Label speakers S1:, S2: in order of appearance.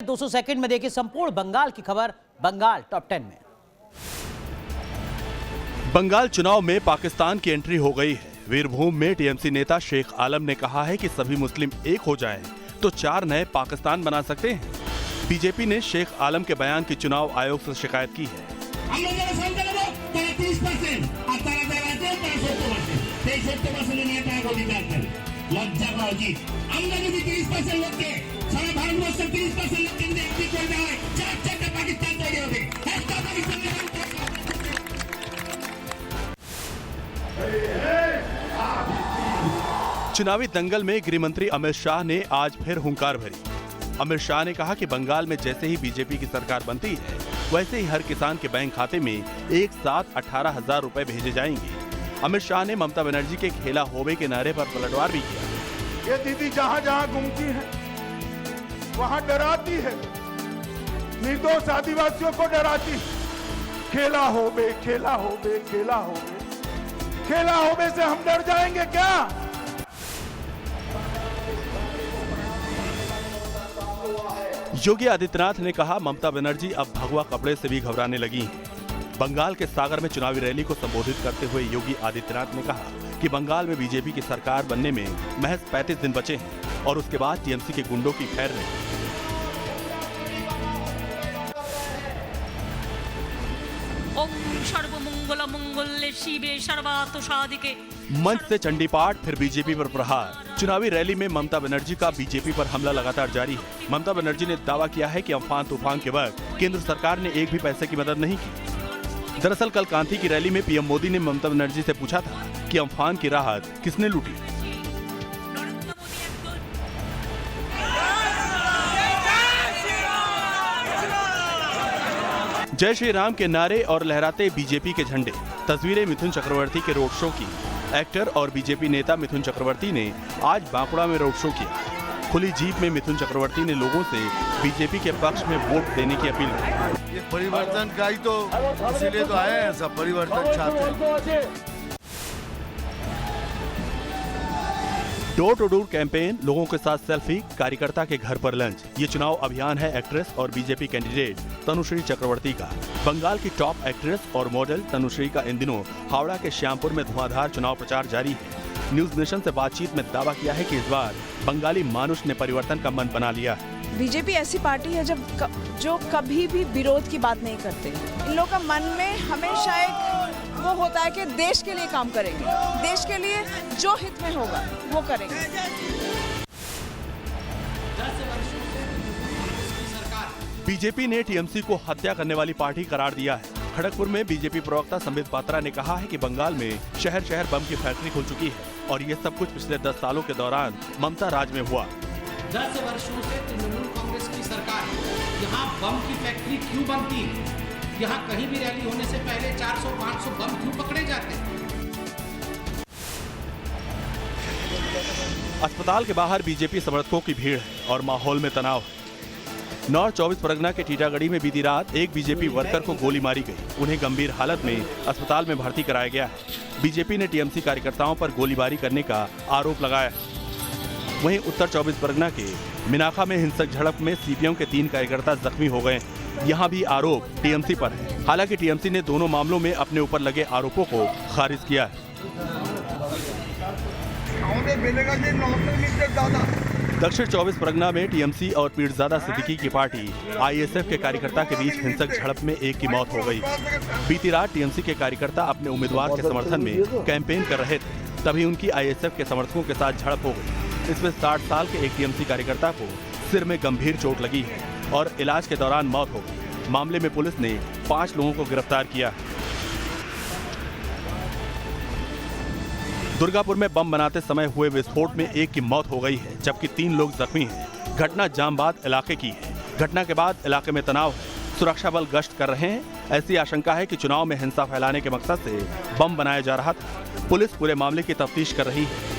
S1: 200 second में देखिए संपूर्ण बंगाल की खबर। बंगाल टॉप 10 में।
S2: बंगाल चुनाव में पाकिस्तान की एंट्री हो गई है। वीरभूम में टीएमसी नेता शेख आलम ने कहा है कि सभी मुस्लिम एक हो जाएं तो 4 नए पाकिस्तान बना सकते हैं। बीजेपी ने शेख आलम के बयान की चुनाव आयोग से शिकायत की है। चुनावी दंगल में गृह मंत्री अमित शाह ने आज फिर हुंकार भरी। अमित शाह ने कहा कि बंगाल में जैसे ही बीजेपी की सरकार बनती है वैसे ही हर किसान के बैंक खाते में एक साथ 18,000 रुपए भेजे जाएंगे। अमित शाह ने ममता बनर्जी के खेला होवे के नारे पर पलटवार भी किया।
S3: ये दीदी जहाँ जहाँ घूमती है वहाँ डराती है, निर्दोष आदिवासियों को डराती है। खेला होवे, खेला होवे, खेला होवे, खेला होवे से हम डर जाएंगे क्या?
S2: योगी आदित्यनाथ ने कहा ममता बनर्जी अब भगवा कपड़े से भी घबराने लगी हैं। बंगाल के सागर में चुनावी रैली को संबोधित करते हुए योगी आदित्यनाथ ने कहा कि बंगाल में बीजेपी की सरकार बनने में महज 35 दिन बचे हैं और उसके बाद टीएमसी के गुंडों की खैर नहीं। मंच से चंडी पाठ, फिर बीजेपी पर प्रहार। चुनावी रैली में ममता बनर्जी का बीजेपी पर हमला लगातार जारी है। ममता बनर्जी ने दावा किया है कि अम्फान तूफान के वक्त केंद्र सरकार ने एक भी पैसे की मदद नहीं की। दरअसल कल कांथी की रैली में पीएम मोदी ने ममता बनर्जी से पूछा था कि अम्फान की राहत किसने लूटी। जय श्री राम के नारे और लहराते बीजेपी के झंडे। तस्वीरें मिथुन चक्रवर्ती के रोड शो की। एक्टर और बीजेपी नेता मिथुन चक्रवर्ती ने आज बांकुड़ा में रोड शो किया। खुली जीप में मिथुन चक्रवर्ती ने लोगों से बीजेपी के पक्ष में वोट देने की अपील की।
S4: ये परिवर्तन का ही तो इसीलिए तो आए हैं, सब परिवर्तन चाहते हैं।
S2: डोर टू डोर कैंपेन, लोगों के साथ सेल्फी, कार्यकर्ता के घर पर लंच। ये चुनाव अभियान है एक्ट्रेस और बीजेपी कैंडिडेट तनुश्री चक्रवर्ती का। बंगाल की टॉप एक्ट्रेस और मॉडल तनुश्री का इन दिनों हावड़ा के श्यामपुर में धुआंधार चुनाव प्रचार जारी है। न्यूज नेशन से बातचीत में दावा किया है कि इस बार बंगाली मानुष ने परिवर्तन का मन बना लिया है।
S5: बीजेपी ऐसी पार्टी है जो कभी भी विरोध की बात नहीं करते। इन लोगों का मन में हमेशा एक वो होता है कि देश के लिए काम करेंगे, देश के लिए जो हित में होगा वो करेंगे।
S2: बीजेपी ने टीएमसी को हत्या करने वाली पार्टी करार दिया है। खड़गपुर में बीजेपी प्रवक्ता संबित पात्रा ने कहा है कि बंगाल में शहर शहर बम की फैक्ट्री खुल चुकी है और ये सब कुछ पिछले 10 सालों के दौरान ममता राज में हुआ।
S6: 10 वर्षों से तृणमूल कांग्रेस की सरकार है। यहाँ बम की फैक्ट्री क्यों बनती है? यहाँ कहीं भी रैली होने से पहले 400-500 बम क्यों पकड़े जाते हैं?
S2: अस्पताल के बाहर बीजेपी समर्थकों की भीड़ है और माहौल में तनाव है। नॉर्थ 24 परगना के टीटागढ़ी में बीती रात एक बीजेपी वर्कर को गोली मारी गई। उन्हें गंभीर हालत में अस्पताल में भर्ती कराया गया है। बीजेपी ने टीएमसी कार्यकर्ताओं पर गोलीबारी करने का आरोप लगाया है। वहीं उत्तर 24 परगना के मिनाखा में हिंसक झड़प में सीपीएम के 3 कार्यकर्ता जख्मी हो गए। यहाँ भी आरोप टीएमसी पर है। हालांकि टीएमसी ने दोनों मामलों में अपने ऊपर लगे आरोपों को खारिज किया है। दक्षिण 24 परगना में टीएमसी और पीरजादा सिद्दीकी की पार्टी आईएसएफ के कार्यकर्ता के बीच हिंसक झड़प में एक की मौत हो गई। बीती रात टीएमसी के कार्यकर्ता अपने उम्मीदवार के समर्थन में कैंपेन कर रहे थे, तभी उनकी आईएसएफ के समर्थकों के साथ झड़प हो गई। इसमें 60 साल के एक टीएमसी कार्यकर्ता को सिर में गंभीर चोट लगी है और इलाज के दौरान मौत हो गई। मामले में पुलिस ने 5 लोगों को गिरफ्तार किया। दुर्गापुर में बम बनाते समय हुए विस्फोट में एक की मौत हो गई है जबकि 3 लोग जख्मी हैं। घटना जामबाद इलाके की है। घटना के बाद इलाके में तनाव है। सुरक्षा बल गश्त कर रहे हैं। ऐसी आशंका है कि चुनाव में हिंसा फैलाने के मकसद से बम बनाया जा रहा था। पुलिस पूरे मामले की तफ्तीश कर रही है।